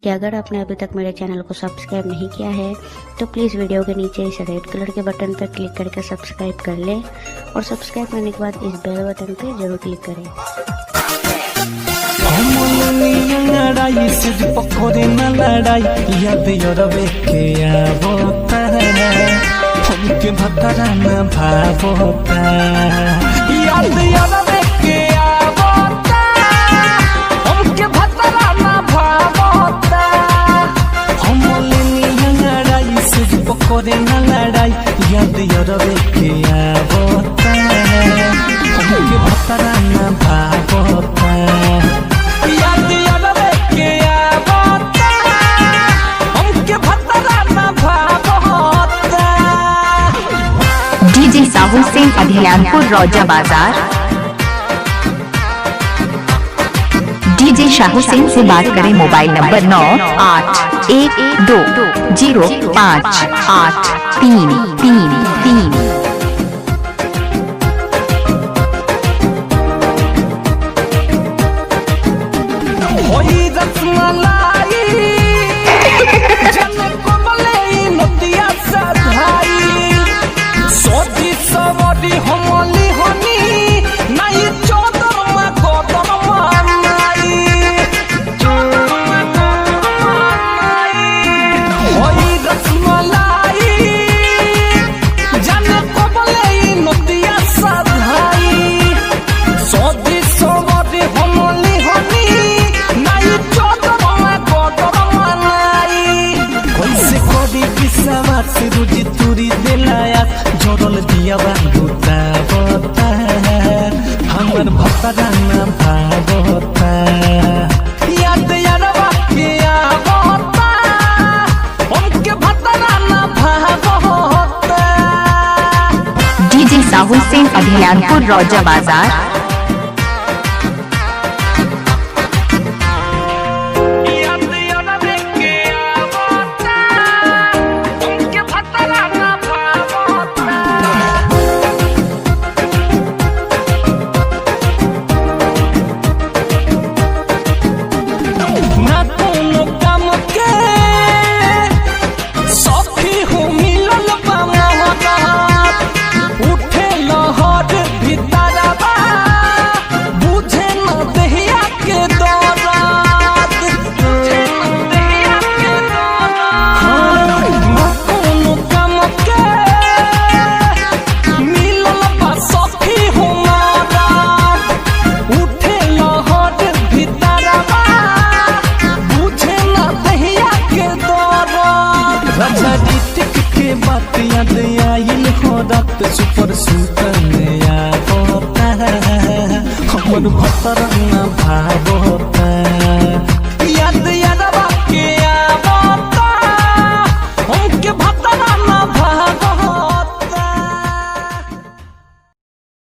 कि अगर आपने अभी तक मेरे चैनल को सब्सक्राइब नहीं किया है तो प्लीज़ वीडियो के नीचे इस रेड कलर के बटन पर क्लिक करके सब्सक्राइब कर लें और सब्सक्राइब करने के बाद इस बेल बटन पर जरूर क्लिक करें। करे ना लड़ाई याद योरबे के आवता हमके भतरा ना भावता याद योरबे के आवता हमके भतरा ना भावता। डीजे साहू सिंह अभियानपुर रौजा बाजार। डीजे साहू सिंह से बात करें मोबाइल नंबर 9812058333। रुचि तुरी दिलाया जोड़ल दिया बाबूता बोता हमर भतरा ना भावता याद यारवा के आवता हमके भतरा ना भावता। डीजे साहू सिंह अभियानपुर रौजा बाजार। बात याद आइल हो रात सुपर सुपर नया होता हमर भतरा ना भावता याद याद